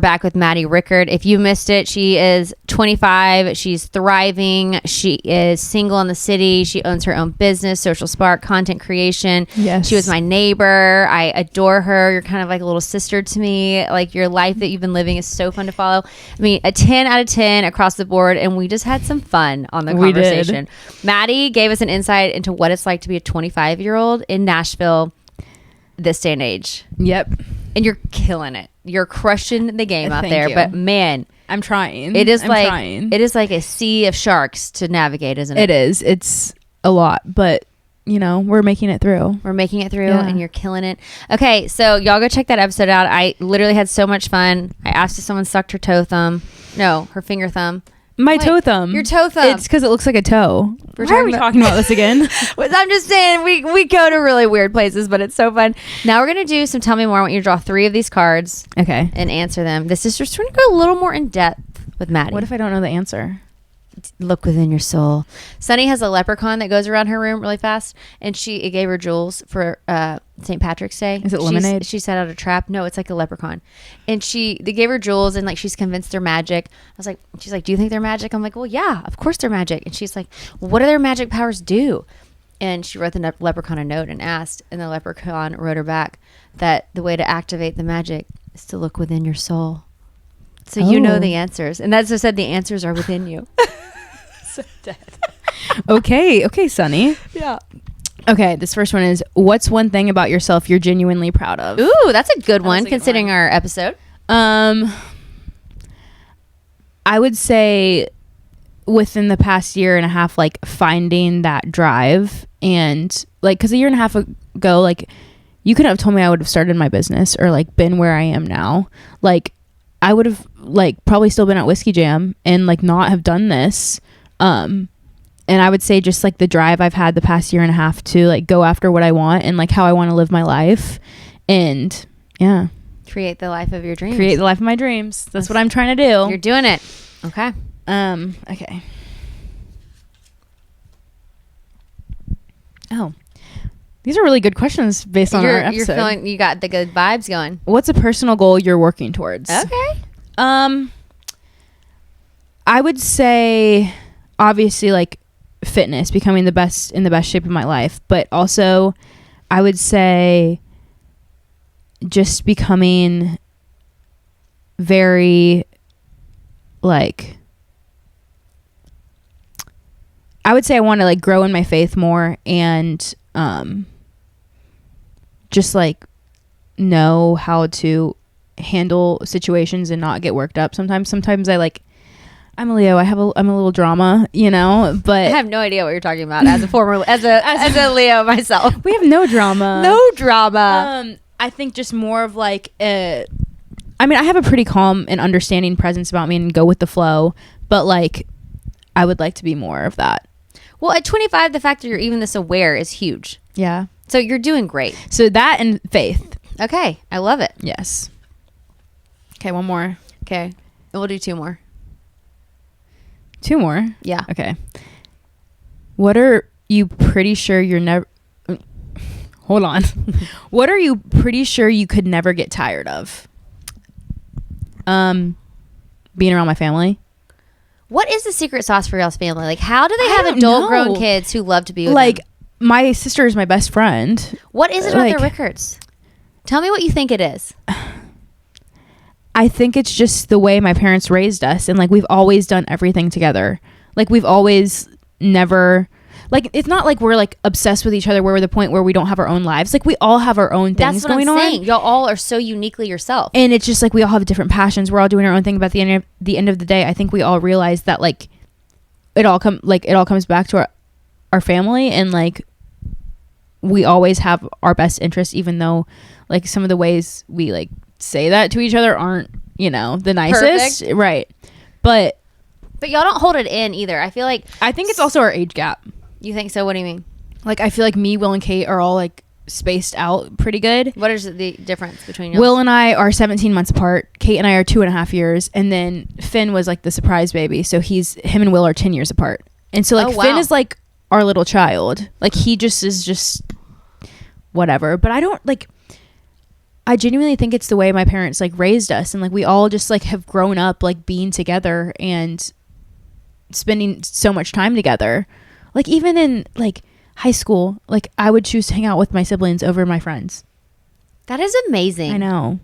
back with Maddie Richert. If you missed it, she is 25. She's thriving. She is single in the city. She owns her own business, Social Spark, content creation. Yes. She was my neighbor. I adore her. You're kind of like a little sister to me. Like, your life that you've been living is so fun to follow. I mean, a 10 out of 10 across the board. And we just had some fun on the conversation. Maddie gave us an insight into what it's like to be a 25-year-old in Nashville this day and age. Yep. And you're killing it. You're crushing the game out there. You. But man, I'm trying. It is like a sea of sharks to navigate, isn't it? It is. It's a lot, but you know, we're making it through. And you're killing it. Okay, so y'all go check that episode out. I literally had so much fun. I asked if someone sucked her toe thumb. No, her finger thumb. Toe thumb. Your toe thumb. It's because it looks like a toe. Why are we talking about this again? I'm just saying we go to really weird places, but it's so fun. Now we're going to do some Tell Me More. I want you to draw 3 of these cards. Okay. And answer them. This is just going to go a little more in depth with Maddie. What if I don't know the answer? Look within your soul. Sunny has a leprechaun that goes around her room really fast, and it gave her jewels for St. Patrick's Day. Is it lemonade? She set out a trap. No, it's like a leprechaun, and they gave her jewels, and like she's convinced they're magic. She's like, do you think they're magic? I'm like, well, yeah, of course they're magic. And she's like, what do their magic powers do? And she wrote the leprechaun a note and asked, and the leprechaun wrote her back that the way to activate the magic is to look within your soul. So you know the answers, and that's what I said. The answers are within you. So dead. Okay, Sunny. Yeah. Okay, this first one is, what's one thing about yourself you're genuinely proud of? Ooh, that's a good one considering our episode. I would say within the past year and a half, like finding that drive, and like, because a year and a half ago, like you couldn't have told me I would have started my business or like been where I am now. Like I would have like probably still been at Whiskey Jam and like not have done this. And I would say just like the drive I've had the past year and a half to like go after what I want and like how I want to live my life, and yeah, create the life of your dreams. Create the life of my dreams. That's what I'm trying to do. You're doing it. Okay. Okay. Oh, these are really good questions based on our episode. You're feeling you got the good vibes going. What's a personal goal you're working towards? Okay. I would say obviously like fitness, becoming the best shape of my life, but also I would say just becoming very like, I would say I want to like grow in my faith more and just like know how to handle situations and not get worked up. Sometimes I like, I'm a Leo. I'm a little drama, you know, but I have no idea what you're talking about as a Leo myself. We have no drama. No drama. I think just more of like, I mean, I have a pretty calm and understanding presence about me and go with the flow, but like, I would like to be more of that. Well, at 25, the fact that you're even this aware is huge. Yeah. So you're doing great. So that and faith. Okay. I love it. Yes. Okay. One more. Okay. We'll do 2 more. 2 more? Yeah. Okay. What are you pretty sure you're never... Hold on. What are you pretty sure you could never get tired of? Being around my family. What is the secret sauce for y'all's family? Like, how do they have adult grown kids who love to be with like, them? My sister is my best friend. What is it about the Richards? Tell me what you think it is. I think it's just the way my parents raised us, and like we've always done everything together. Like we've always never, like it's not like we're like obsessed with each other where we're the point where we don't have our own lives. Like we all have our own things going on. That's what I'm saying. Y'all all are so uniquely yourself. And it's just like we all have different passions. We're all doing our own thing. But at the end of the day, I think we all realize that like it all comes back to our family, and like we always have our best interests, even though like some of the ways we like say that to each other aren't, you know, the nicest. Perfect. Right. But y'all don't hold it in either. I feel like I think it's also our age gap. You think so? What do you mean? Like I feel like me, Will, and Kate are all like spaced out pretty good. What is the difference between you? Will and I are 17 months apart. Kate and I are 2.5 years, and then Finn was like the surprise baby, so him and Will are 10 years apart. And so like Finn is like our little child. Like he just is just whatever. But I don't like, I genuinely think it's the way my parents like raised us, and like we all just like have grown up like being together and spending so much time together. Like even in like high school, like I would choose to hang out with my siblings over my friends. That is amazing. I know.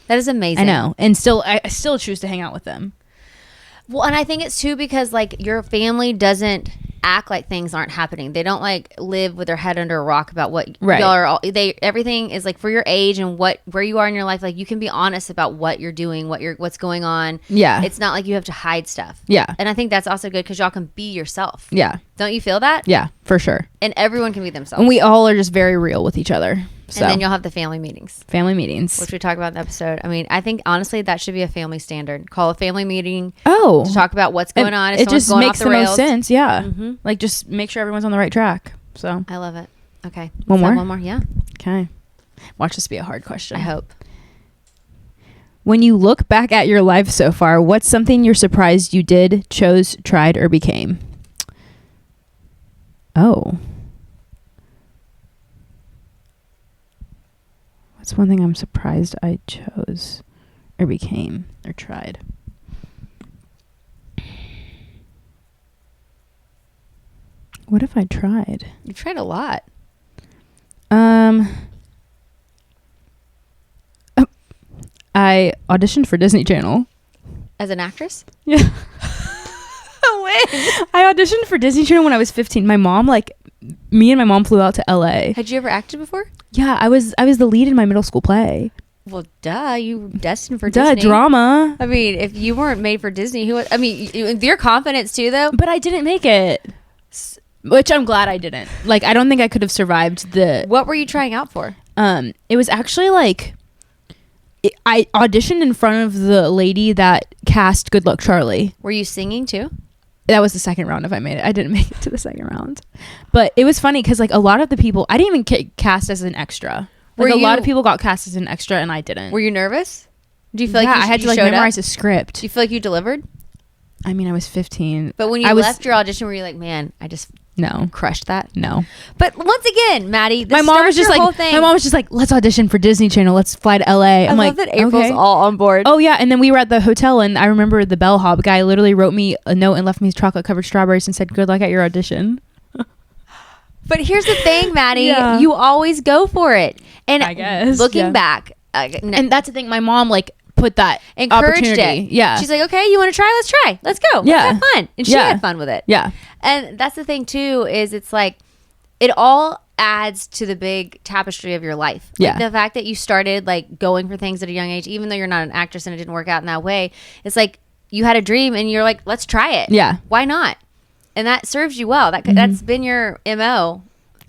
That is amazing. I know. And I still choose to hang out with them. Well, and I think it's too because like your family doesn't act like things aren't happening. They don't like live with their head under a rock about what Right. y'all are all, everything is like for your age and where you are in your life. Like you can be honest about what you're doing, what's going on. Yeah. It's not like you have to hide stuff. Yeah. And I think that's also good because y'all can be yourself. Yeah. Don't you feel that? Yeah, for sure. And everyone can be themselves. And we all are just very real with each other. So And then you'll have the family meetings. Family meetings. Which we talk about in the episode. I mean, I think honestly that should be a family standard. Call a family meeting Oh. to talk about what's going on. If It just someone's going makes off the rails. most sense. Yeah. Mm-hmm. Like just make sure everyone's on the right track. So I love it. Okay. One more? One more, yeah. okay. Watch this be a hard question. I hope. When you look back at your life so far, what's something you're surprised you did, chose, tried, or became? Oh. What's one thing I'm surprised I chose or became or tried? What if I tried? You've tried a lot. I auditioned for Disney Channel. As an actress? Yeah. When? I auditioned for Disney Channel when I was 15. Me and my mom flew out to LA. Had you ever acted before? Yeah, I was the lead in my middle school play. Well, duh. You were destined for Duh, Disney. drama. I mean, if you weren't made for Disney, who would? I mean, your confidence too, though. But I didn't make it. Which I'm glad I didn't. Like, I don't think I could have survived the... What were you trying out for? It was actually like... I auditioned in front of the lady that cast Good Luck Charlie. Were you singing too? That was the second round if I made it. I didn't make it to the second round. But it was funny because like a lot of the people... I didn't even get cast as an extra. Like a lot of people got cast as an extra and I didn't. Were you nervous? Do you feel like I had to like memorize a script. Do you feel like you delivered? I mean, I was 15. But when you left your audition, were you like, man, I just crushed that? No. But once again, Maddie, my mom was just like, let's audition for Disney Channel. Let's fly to LA. I'm love that April's all on board. Oh yeah, and then we were at the hotel, and I remember the bellhop guy literally wrote me a note and left me chocolate covered strawberries and said, "Good luck at your audition." But here's the thing, Maddie, Yeah. you always go for it. And I guess looking back, and that's the thing. My mom like put that encouraged opportunity. it. Yeah, she's like, okay, you want to try? Let's try. Let's go. Yeah. Let's have fun. And she had fun with it. Yeah. And that's the thing too, is it's like it all adds to the big tapestry of your life. Like Yeah. the fact that you started like going for things at a young age, even though you're not an actress and it didn't work out in that way, it's like you had a dream and you're like, let's try it. Yeah. Why not? And that serves you well. That's been your MO.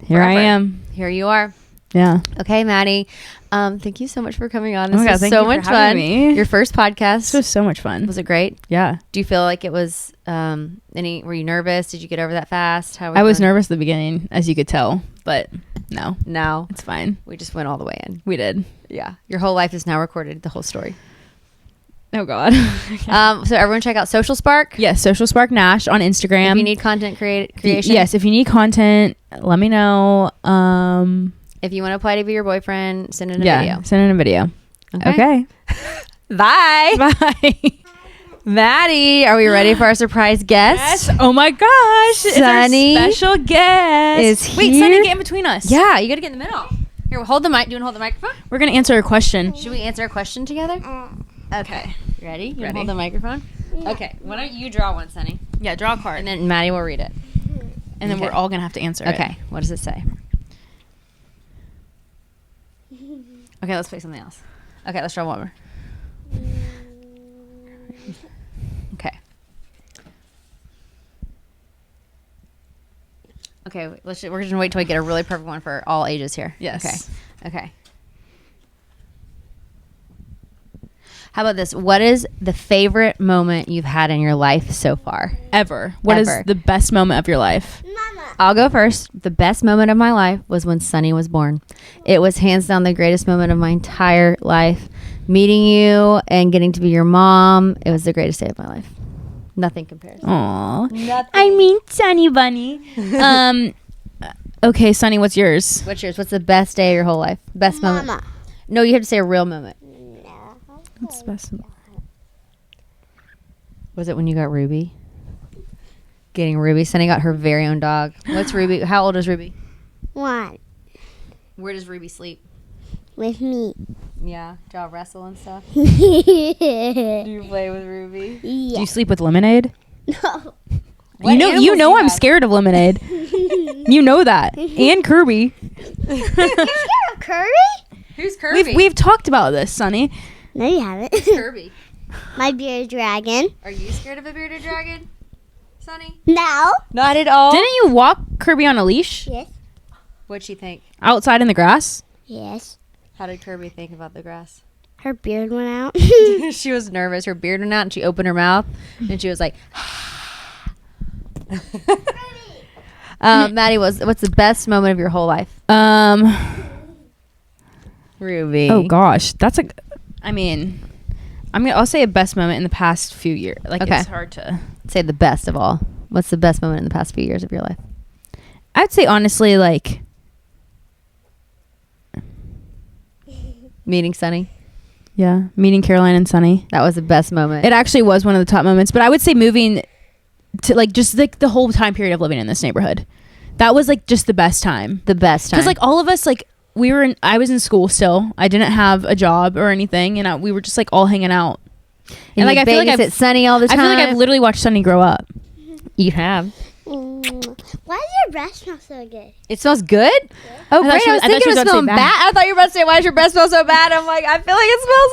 Here I am. Here you are. Yeah. Okay, Maddie. Thank you so much for coming on. This Oh my God, was thank so you for much having fun. me. Your first podcast. This was so much fun. Was it great? Yeah. Do you feel like it was were you nervous? Did you get over that fast? I was nervous at the beginning, as you could tell, but no, it's fine. We just went all the way in. We did. Yeah. Your whole life is now recorded, the whole story. Oh God. So everyone check out Social Spark. Yes, Social Spark Nash on Instagram. If you need content creation. Yes, if you need content, let me know. If you want to apply to be your boyfriend, send in a video. Send in a video. Okay. Bye. Bye. Maddie, are we ready for our surprise guest? Yes. Oh my gosh. Sunny it's our special guest. is Wait, here. Sunny, get in between us. Yeah, you got to get in the middle. Here, hold the mic. Do you want to hold the microphone? We're going to answer a question. Should we answer a question together? Okay. Ready? You Ready. hold the microphone? Yeah. Okay. Why don't you draw one, Sunny? Yeah, draw a card. And then Maddie will read it. And then we're all going to have to answer it. Okay. What does it say? Okay, let's pick something else. Okay, let's draw one more. Okay. Okay, we're just gonna wait till we get a really perfect one for all ages here. Yes. Okay. How about this? What is the favorite moment you've had in your life so far? Ever. What is the best moment of your life? I'll go first. The best moment of my life was when Sunny was born. It was hands down the greatest moment of my entire life. Meeting you and getting to be your mom, it was the greatest day of my life. Nothing compares. Aww. Nothing. I mean, Sunny Bunny. Okay, Sunny, what's yours? What's yours? What's the best day of your whole life? Best moment? No, you have to say a real moment. No. What's the best? Was it when you got Ruby? Getting Ruby. Sunny got her very own dog. What's Ruby? How old is Ruby? 1 Where does Ruby sleep? with me. Yeah. Do y'all wrestle and stuff? Yeah. Do you play with Ruby? Do you sleep with Lemonade? No. What you animals do know you I'm have? scared of Lemonade. You know that. And Kirby. You're scared of Kirby? Who's Kirby? We've talked about this, Sonny. No, you haven't. Kirby. My bearded dragon. Are you scared of a bearded dragon, Sunny? No. Not at all. Didn't you walk Kirby on a leash Yes. What'd she think? outside in the grass? Yes. How did Kirby think about the grass? Her beard went out. She was nervous. Her beard went out and she opened her mouth and she was like, Maddie, what's the best moment of your whole life? Ruby. Oh gosh, that's I'll say a best moment in the past few years. Like Okay. it's hard to. Say the best of all. What's the best moment in the past few years of your life? I'd say honestly, like Meeting Sunny. yeah, meeting Caroline and Sunny. That was the best moment. It actually was one of the top moments. But I would say moving to like just like the whole time period of living in this neighborhood. That was like just the best time. the best time. Because like all of us like I was in school still. I didn't have a job or anything, and we were just like all hanging out. and like you I feel like babysit Sunny all the I time. feel like I've literally watched Sunny grow up. You have. Why does your breath smell so good? It smells good? Oh, I thought great. she I was- was I thought thinking she it was was about to say smelling bad. bad. I thought you were about to say, why does your breath smell so bad? I'm like, I feel like it smells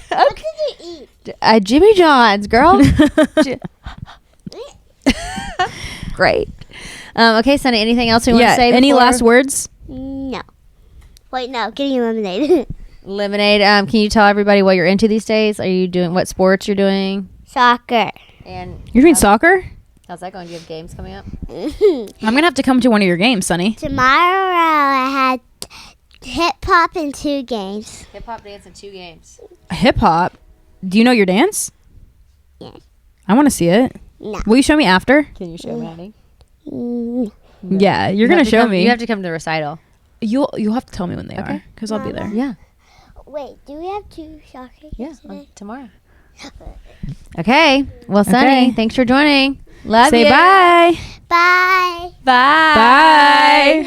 What bad. did you eat? Jimmy John's, girl. Great. Okay, Sunny, anything else you want to say? Any before- last words? No. Wait, no. Getting lemonade. Lemonade. Can you tell everybody what you're into these days? Are you doing what sports you're doing? Soccer. And You're doing soccer? how's that going? Do you have games coming up? I'm gonna have to come to one of your games, Sonny. Tomorrow I had hip hop in 2 games. Hip hop dance in 2 games. Hip hop. Do you know your dance? Yes. I want to see it. No. Will you show me after? Can you show Maddie? Mm, Yeah, you're You gonna have to show come- me. You have to come to the recital. You'll have to tell me when they Okay. are, because I'll be there. Yeah. Wait, do we have 2 soccer games Yeah. today? Tomorrow. Okay. Well, Sunny, Okay. thanks for joining. Love Say you. bye. Bye. Bye. Bye.